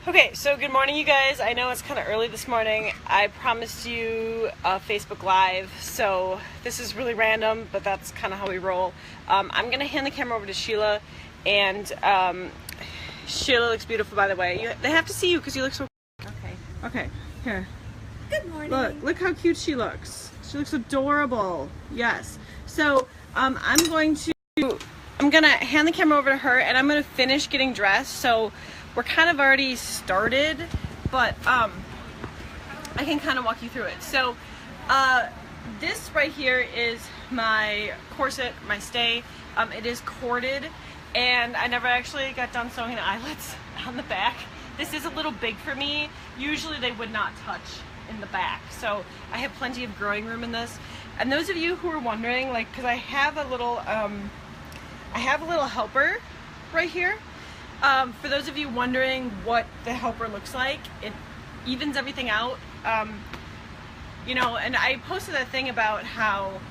Okay, so good morning, you guys. I know it's kind of early this morning. I promised you a Facebook Live, so this is really random, but that's kind of how we roll. I'm going to hand the camera over to Sheila, and Sheila looks beautiful, by the way. They have to see you because you look so... Okay, here. Good morning. Look how cute she looks. She looks adorable. Yes. So, I'm going to hand the camera over to her, and I'm going to finish getting dressed, so... We're kind of already started, but I can kind of walk you through it. So this right here is my corset, my stay. It is corded, and I never actually got done sewing the eyelets on the back. This is a little big for me. Usually they would not touch in the back, so I have plenty of growing room in this. And those of you who are wondering, like, because I have a little helper right here. For those of you wondering what the helper looks like, it evens everything out. You know, and I posted a thing about how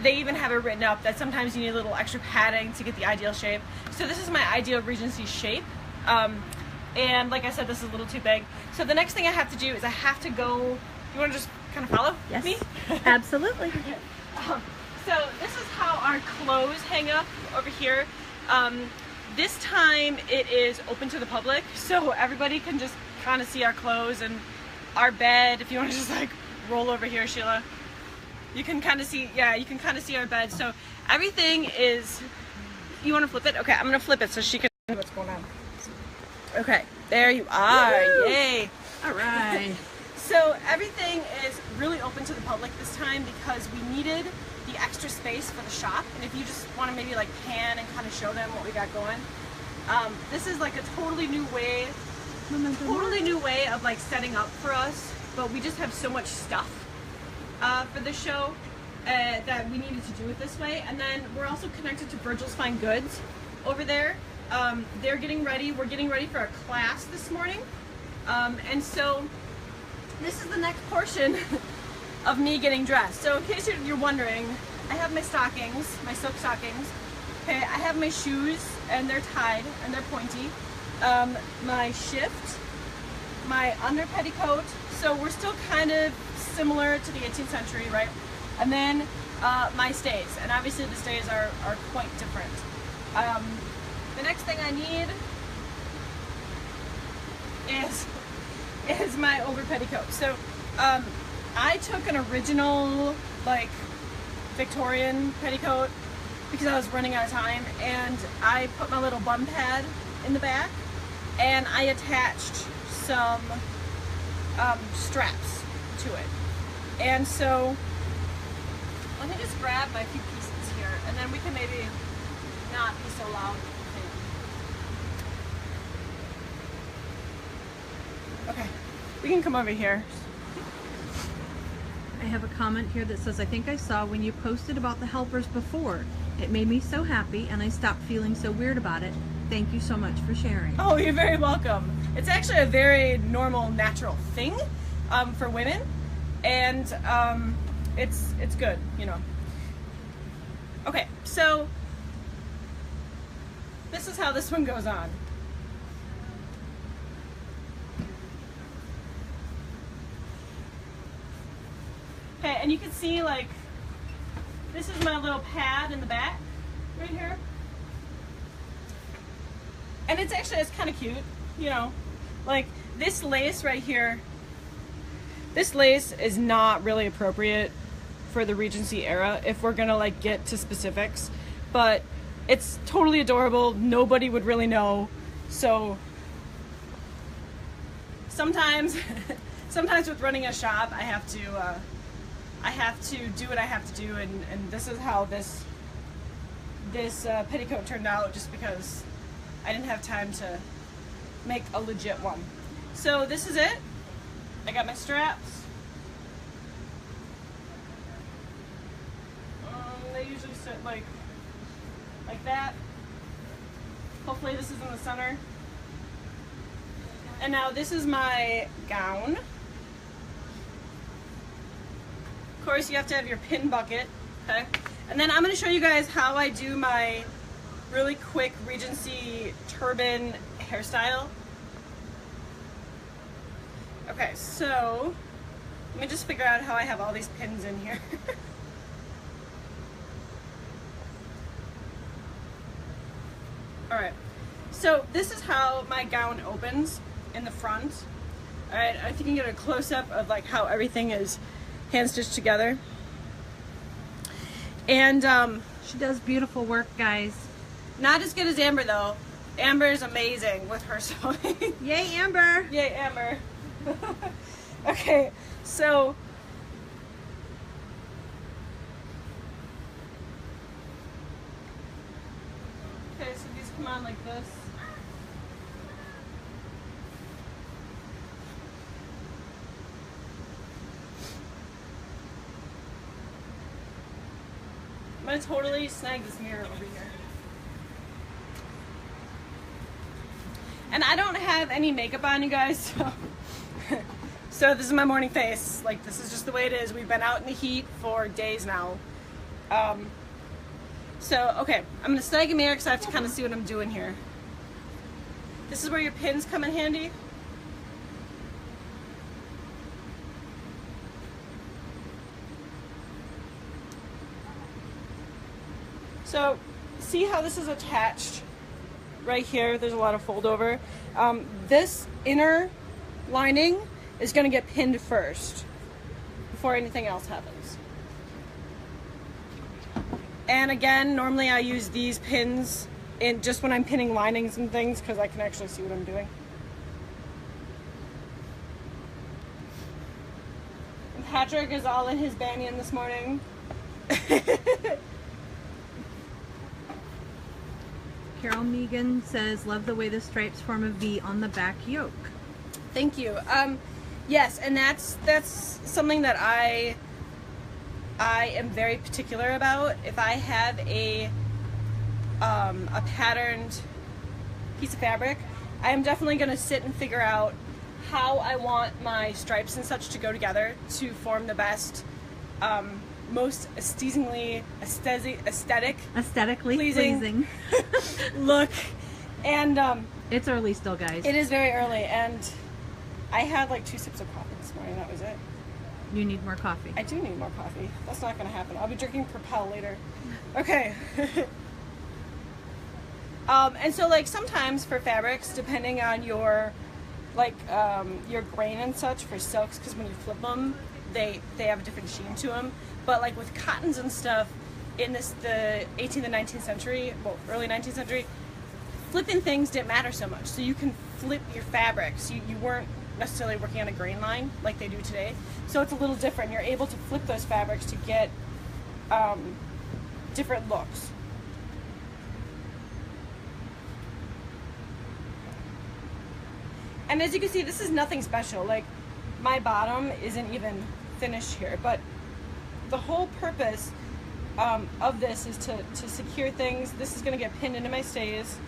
they even have it written up that sometimes you need a little extra padding to get the ideal shape. So this is my ideal Regency shape. And like I said, this is a little too big. So the next thing I have to do is I have to go, you want to just kind of follow me? Absolutely. Okay. So this is how our clothes hang up over here. This time it is open to the public, so everybody can just kind of see our clothes and our bed. If you want to just like roll over here, Sheila, you can kind of see, you can kind of see our bed. So everything is, you want to flip it? Okay, I'm going to flip it so she can see what's going on. Okay, there you are. Woo! Yay. All right. So everything is really open to the public this time because we needed the extra space for the shop, and if you just want to maybe like pan and kind of show them what we got going, this is like a totally new way of like setting up for us, but we just have so much stuff for the show that we needed to do it this way. And then we're also connected to Virgil's Fine Goods over there. They're getting ready, we're getting ready for a class this morning, and so this is the next portion of me getting dressed. So in case you're wondering, I have my stockings, my silk stockings. Okay, I have my shoes, and they're tied and they're pointy. My shift, my under petticoat. So we're still kind of similar to the 18th century, right? And then my stays, and obviously the stays are quite different. The next thing I need is my over petticoat. So I took an original, like, Victorian petticoat because I was running out of time, and I put my little bum pad in the back, and I attached some straps to it. And so, let me just grab my few pieces here, and then we can maybe not be so loud. Okay, we can come over here. I have a comment here that says, I think I saw when you posted about the helpers before. It made me so happy and I stopped feeling so weird about it. Thank you so much for sharing. Oh, you're very welcome. It's actually a very normal, natural thing for women, and it's good, you know. Okay, so this is how this one goes on. Okay, and you can see, like, this is my little pad in the back, right here. And it's kind of cute, you know. Like, this lace right here, this lace is not really appropriate for the Regency era if we're gonna, like, get to specifics. But it's totally adorable. Nobody would really know. So, sometimes with running a shop, I have to do what I have to do, and this is how this petticoat turned out, just because I didn't have time to make a legit one. So this is it. I got my straps. They usually sit like that. Hopefully this is in the center. And now this is my gown. Of course, you have to have your pin bucket, okay? And then I'm going to show you guys how I do my really quick Regency turban hairstyle. Okay, so let me just figure out how I have all these pins in here. Alright, so this is how my gown opens in the front. Alright, I think you can get a close-up of like how everything is hand-stitched together. And she does beautiful work, guys. Not as good as Amber though. Amber is amazing with her sewing. Yay, Amber! Yay, Amber. Okay, so these come on like this. I'm gonna totally snag this mirror over here. And I don't have any makeup on, you guys, so so this is my morning face. Like, this is just the way it is. We've been out in the heat for days now. So, okay, I'm gonna snag a mirror because I have to kind of see what I'm doing here. This is where your pins come in handy. So, see how this is attached right here? There's a lot of fold over. This inner lining is going to get pinned first before anything else happens. And again, normally I use these pins in just when I'm pinning linings and things because I can actually see what I'm doing. And Patrick is all in his banyan this morning. Carol Megan says, love the way the stripes form a V on the back yoke. Thank you. Yes, and that's something that I am very particular about. If I have a patterned piece of fabric, I am definitely going to sit and figure out how I want my stripes and such to go together to form the best, most aesthetically pleasing look. And it's early still, guys. it is very early, and I had like 2 sips of coffee this morning. That was it. You need more coffee. I do need more coffee. That's not going to happen. I'll be drinking Propel later. Okay. And so, like, sometimes for fabrics, depending on your your grain and such for silks, because when you flip them, they have a different sheen to them. But like with cottons and stuff, in the 18th and 19th century, well, early 19th century, flipping things didn't matter so much. So you can flip your fabrics. You weren't necessarily working on a grain line like they do today. So it's a little different. You're able to flip those fabrics to get different looks. And as you can see, this is nothing special. Like, my bottom isn't even finished here, but the whole purpose of this is to secure things. This is going to get pinned into my stays.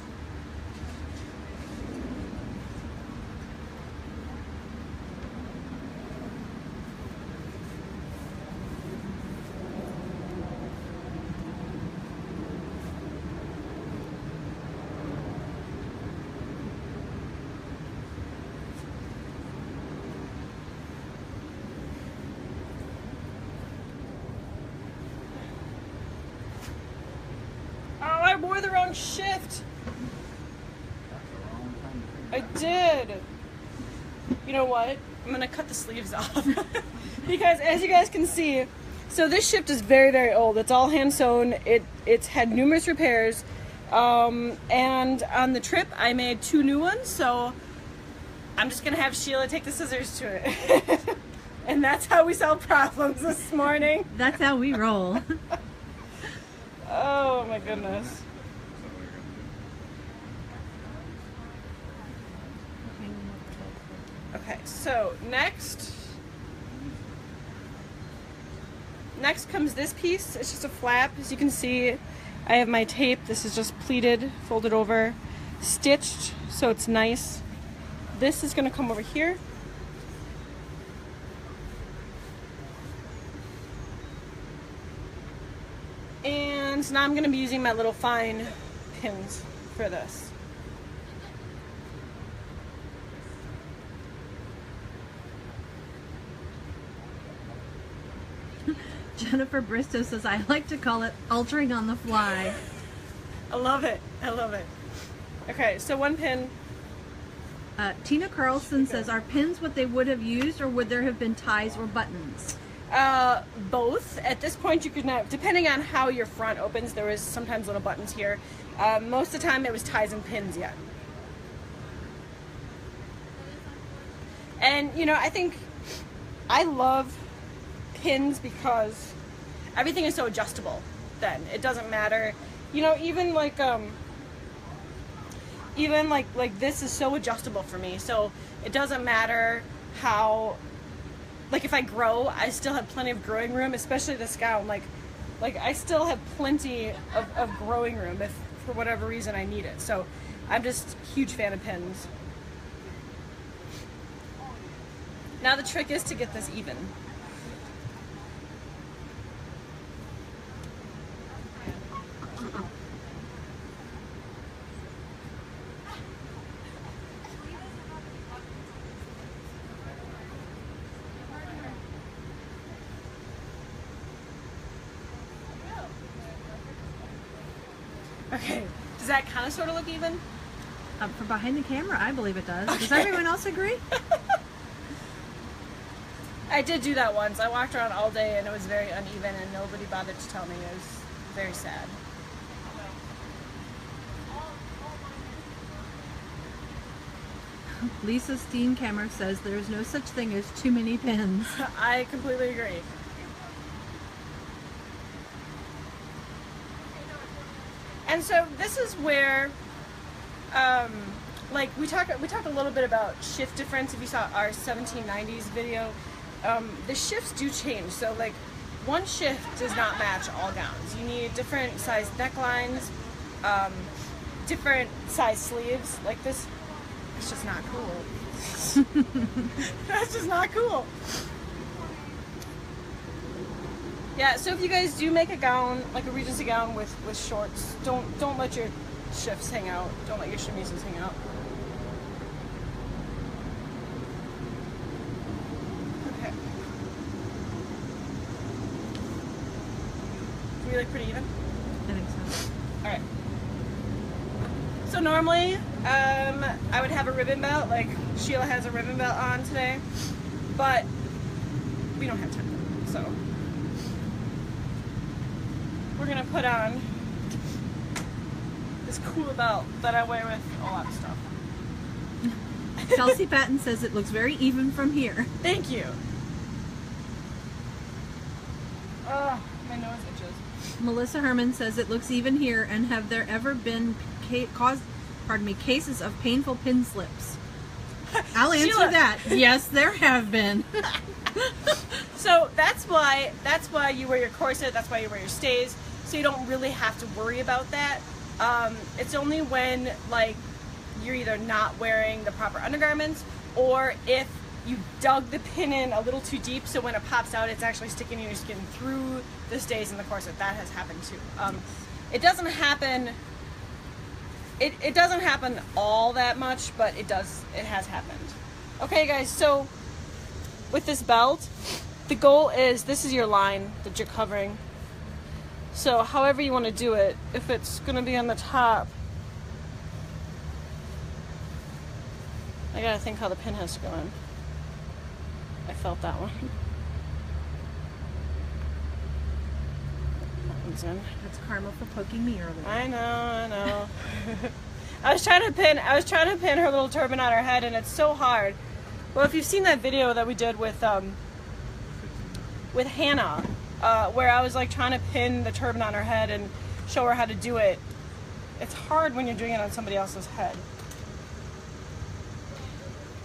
I wore the wrong shift. I did. You know what? I'm gonna cut the sleeves off because, as you guys can see, so this shift is very, very old. It's all hand sewn. It's had numerous repairs, and on the trip I made 2 new ones. So I'm just gonna have Sheila take the scissors to it, and that's how we solve problems this morning. That's how we roll. Oh my goodness. Okay, so next comes this piece. It's just a flap. As you can see, I have my tape. This is just pleated, folded over, stitched, so it's nice. This is going to come over here. And now I'm going to be using my little fine pins for this. Jennifer Bristow says, I like to call it altering on the fly. I love it. I love it. Okay, so one pin. Tina Carlson says, are pins what they would have used, or would there have been ties or buttons? Both. At this point, you could not, depending on how your front opens, there was sometimes little buttons here. Most of the time, it was ties and pins yet. And, you know, I think I love pins because everything is so adjustable then. It doesn't matter. You know, even like this is so adjustable for me. So it doesn't matter how, like if I grow, I still have plenty of growing room, especially this gown. Like I still have plenty of growing room if for whatever reason I need it. So I'm just a huge fan of pins. Now the trick is to get this even. Okay, does that kind of sort of look even? From behind the camera, I believe it does. Okay. Does everyone else agree? I did do that once. I walked around all day and it was very uneven and nobody bothered to tell me. It was very sad. Lisa Steenkammer says there's no such thing as too many pins. I completely agree. And so this is where, like we talked a little bit about shift difference. If you saw our 1790s video, the shifts do change. So like one shift does not match all gowns. You need different size necklines, different size sleeves. Like this, it's just not cool. That's just not cool. Yeah, so if you guys do make a gown, like a Regency gown with shorts, don't let your shifts hang out. Don't let your chemises hang out. Okay. Do we look pretty even? I think so. Alright. So normally, I would have a ribbon belt, like Sheila has a ribbon belt on today, but we don't have time, so we're gonna put on this cool belt that I wear with a lot of stuff. Chelsea Patton says it looks very even from here. Thank you. My nose itches. Melissa Herman says it looks even here, and have there ever been cases of painful pin slips? I'll answer Sheila. that. Yes, there have been. So that's why you wear your corset, that's why you wear your stays, so you don't really have to worry about that. It's only when like you're either not wearing the proper undergarments, or if you dug the pin in a little too deep, so when it pops out it's actually sticking in your skin through the stays in the corset. That has happened too. It doesn't happen all that much, but it has happened. Okay guys, so with this belt, the goal is, this is your line that you're covering. So however you want to do it, if it's going to be on the top, I gotta think how the pin has to go in. I felt that one. That one's in. That's karma for poking me earlier. I know. I was trying to pin her little turban on her head, and it's so hard. Well, if you've seen that video that we did with Hannah, where I was like trying to pin the turban on her head and show her how to do it, it's hard when you're doing it on somebody else's head.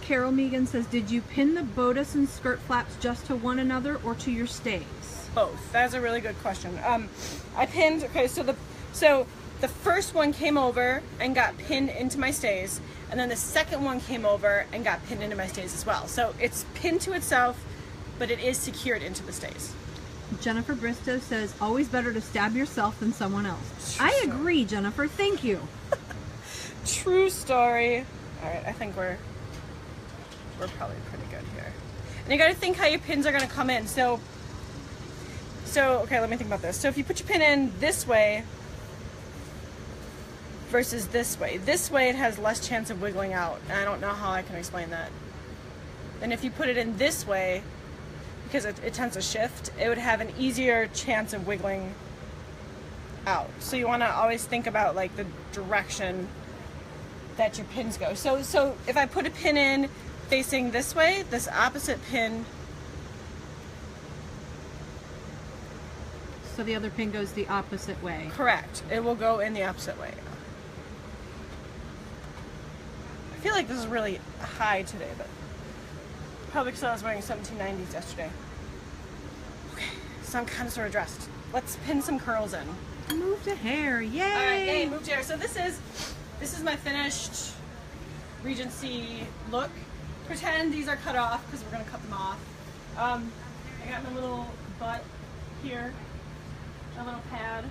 Carol Megan says, did you pin the bodice and skirt flaps just to one another or to your stays? Both. That's a really good question. I pinned, okay, so the first one came over and got pinned into my stays, and then the second one came over and got pinned into my stays as well. So it's pinned to itself, but it is secured into the stays. Jennifer Bristow says, always better to stab yourself than someone else. True I story. agree, Jennifer. Thank you. True story. All right, I think we're probably pretty good here. And you got to think how your pins are going to come in. So So, okay, let me think about this. So if you put your pin in this way versus this way it has less chance of wiggling out. And I don't know how I can explain that. And if you put it in this way, because it tends to shift, it would have an easier chance of wiggling out. So you want to always think about like the direction that your pins go. So if I put a pin in facing this way, this opposite pin, so the other pin goes the opposite way. correct, it will go in the opposite way. I feel like this is really high today, but probably because I was wearing 1790s yesterday. Okay, so I'm kind of sort of dressed. Let's pin some curls in. Move to hair, yay! All right, yay, move to hair. So this is my finished Regency look. Pretend these are cut off because we're gonna cut them off. I got my little butt here, a little pad,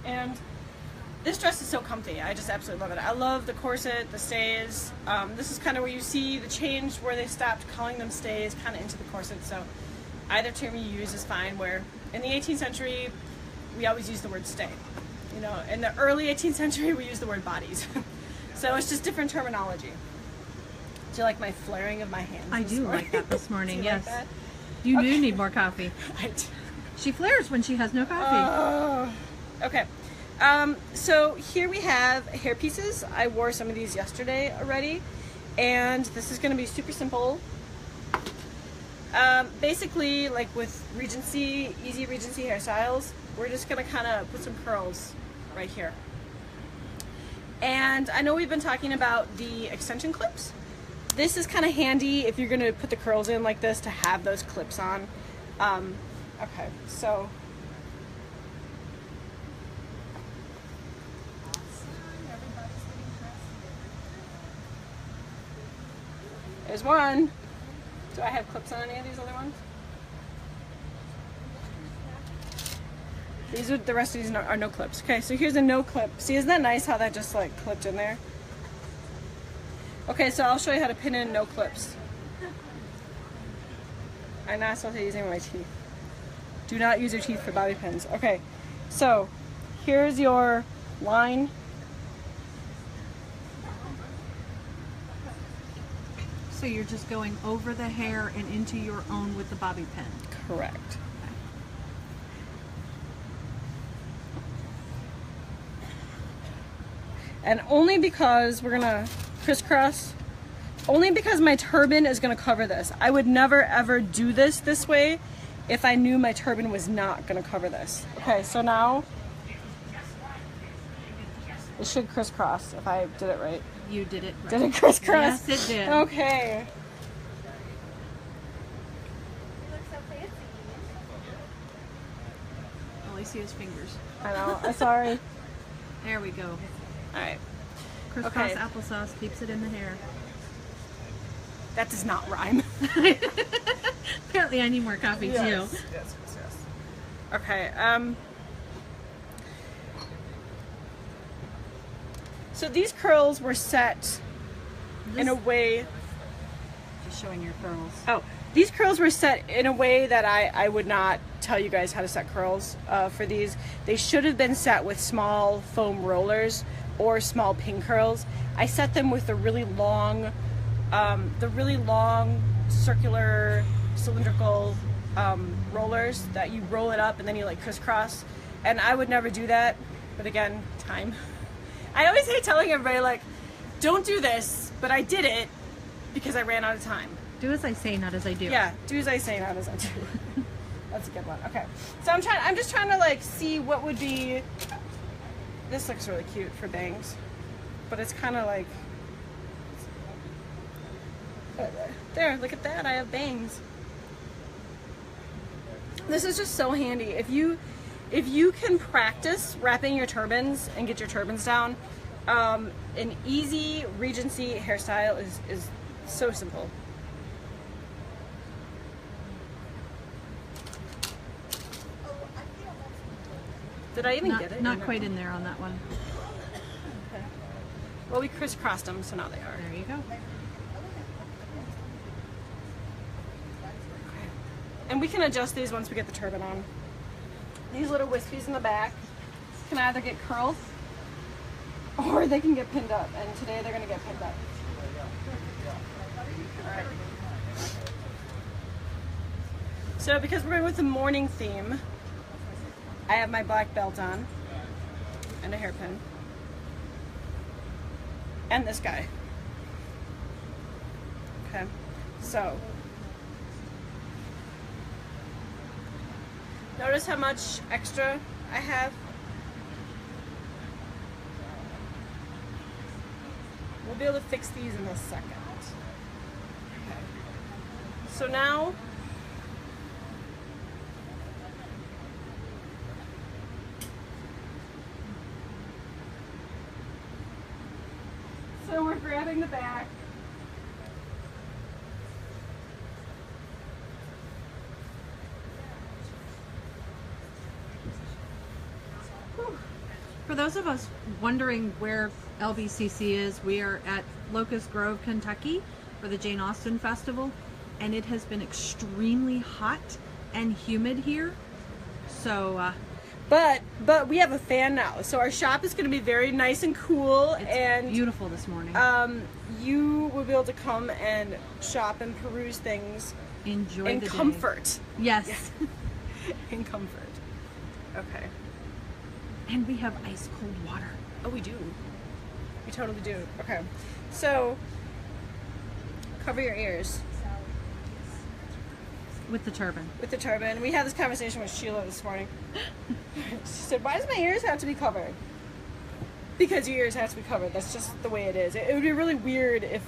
and this dress is so comfy. I just absolutely love it. I love the corset, the stays. This is kind of where you see the change where they stopped calling them stays, kind of into the corset. So either term you use is fine. Where in the 18th century, we always use the word stay. You know, in the early 18th century, we use the word bodies. So it's just different terminology. Do you like my flaring of my hands? I do like that this morning, do you yes. like that? You Okay. do need more coffee. I do. She flares when she has no coffee. Okay. So here we have hair pieces. I wore some of these yesterday already, and this is going to be super simple. Basically, like with Regency, easy Regency hairstyles, we're just going to kind of put some curls right here. And I know we've been talking about the extension clips. This is kind of handy if you're going to put the curls in like this to have those clips on. Okay, so there's one. Do I have clips on any of these other ones? These are the rest of these are no clips. Okay, so here's a no clip. See, isn't that nice how that just like clipped in there? Okay, so I'll show you how to pin in no clips. I'm not supposed to be using my teeth. Do not use your teeth for bobby pins. Okay, so here's your line. So you're just going over the hair and into your own with the bobby pin. Correct. And only because we're gonna crisscross, only because my turban is gonna cover this. I would never ever do this way if I knew my turban was not gonna cover this. Okay, so now it should crisscross if I did it right. You did it right. Did it crisscross? Yes, it did. Okay. All I see is fingers. I know, I'm sorry. There we go. Alright, Crisscross Okay. applesauce keeps it in the hair. that does not rhyme. Apparently I need more coffee too. Yes. Okay, so these curls were set in a way, Just showing your curls. oh, these curls were set in a way that I would not tell you guys how to set curls for these. They should have been set with small foam rollers or small pin curls. I set them with the really long circular cylindrical rollers that you roll it up and then you like crisscross, and I would never do that, but again, time. I always hate telling everybody like don't do this, but I did it because I ran out of time. Do as I say, not as I do. Yeah, do as I say, not as I do. That's a good one. Okay, so I'm just trying to like see what would be. This looks really cute for bangs, but it's kind of like there. Look at that! I have bangs. This is just so handy. If you can practice wrapping your turbans and get your turbans down, an easy Regency hairstyle is so simple. Did I even get it? Not quite in there on that one. Okay. Well, we crisscrossed them, so now they are. There you go. And we can adjust these once we get the turban on. these little wispies in the back can either get curls or they can get pinned up, and today they're gonna get pinned up. All right. So because we're going with the morning theme, I have my black belt on and a hairpin and this guy. Okay, so notice how much extra I have. We'll be able to fix these in a second. Okay. So now we're grabbing the back. For those of us wondering where LBCC is, we are at Locust Grove, Kentucky for the Jane Austen Festival, and it has been extremely hot and humid here. So but we have a fan now, so our shop is going to be very nice and cool. it's and beautiful this morning. You will be able to come and shop and peruse things Enjoy in the comfort. day. Yes. In comfort. Okay. And we have ice cold water. Oh, we do. We totally do. Okay. So, cover your ears With the turban. with the turban. We had this conversation with Sheila this morning. She said, why does my ears have to be covered? Because your ears have to be covered. That's just the way it is. It would be really weird if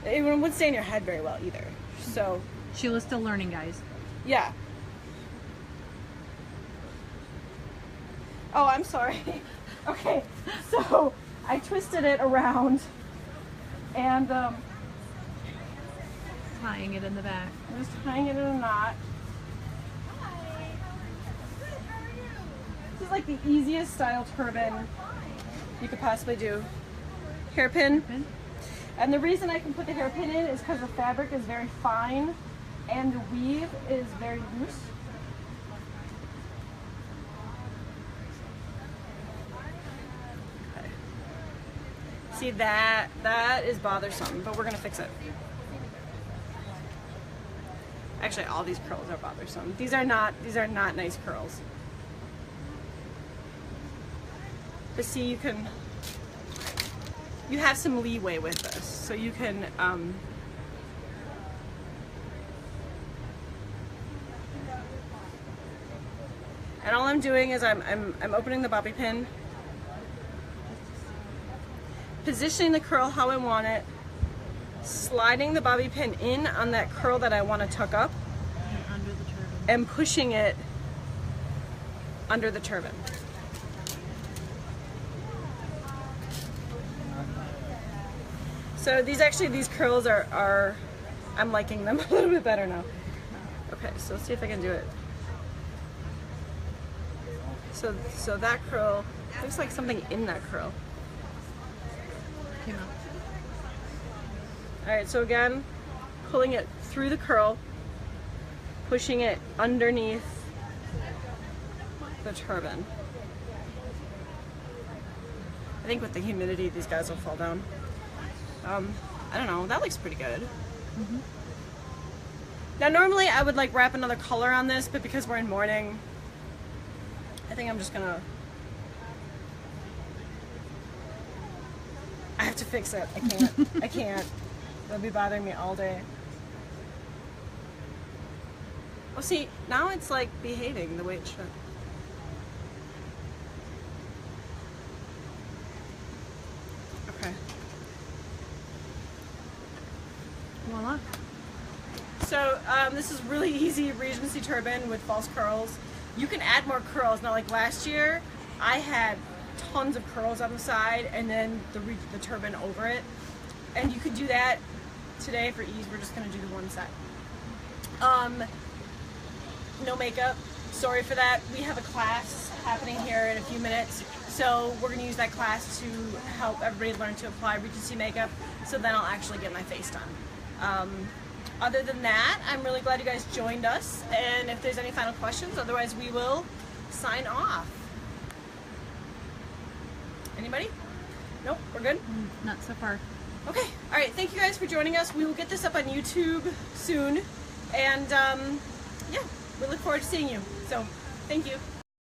it wouldn't stay in your head very well either. So, Sheila's still learning, guys. yeah. Oh, I'm sorry. Okay, so I twisted it around and Tying it in the back. I'm just tying it in a knot. This is like the easiest style turban you could possibly do. Hairpin. And the reason I can put the hairpin in is because the fabric is very fine and the weave is very loose. Okay. See, that is bothersome, but we're gonna fix it. Actually, all these curls are bothersome. These are not nice curls. But see, you have some leeway with this, so you can and all I'm doing is I'm opening the bobby pin, positioning the curl how I want it, sliding the bobby pin in on that curl that I want to tuck up, And under the turban. and pushing it under the turban. So these curls are I'm liking them a little bit better now. Okay, so let's see if I can do it. So that curl looks like something in that curl. Came out. All right, so again, pulling it through the curl, pushing it underneath the turban. I think with the humidity, these guys will fall down. I don't know, that looks pretty good. Mm-hmm. Now normally I would like wrap another color on this, but because we're in morning, I think I'm just gonna, I have to fix it. I can't. I can't. It'll be bothering me all day. Well, see, now it's like behaving the way it should. Okay. Voila. So this is really easy Regency turban with false curls. You can add more curls. Now, like last year, I had tons of curls on the side and then the turban over it. And you could do that. Today, for ease, we're just gonna do the one set. No makeup. Sorry for that. We have a class happening here in a few minutes. So we're gonna use that class to help everybody learn to apply Regency makeup. So then I'll actually get my face done. Other than that, I'm really glad you guys joined us. And if there's any final questions, otherwise we will sign off. Anybody? Nope, we're good? Not so far. Okay, all right, thank you guys for joining us. We will get this up on YouTube soon, and yeah, we look forward to seeing you. So, thank you.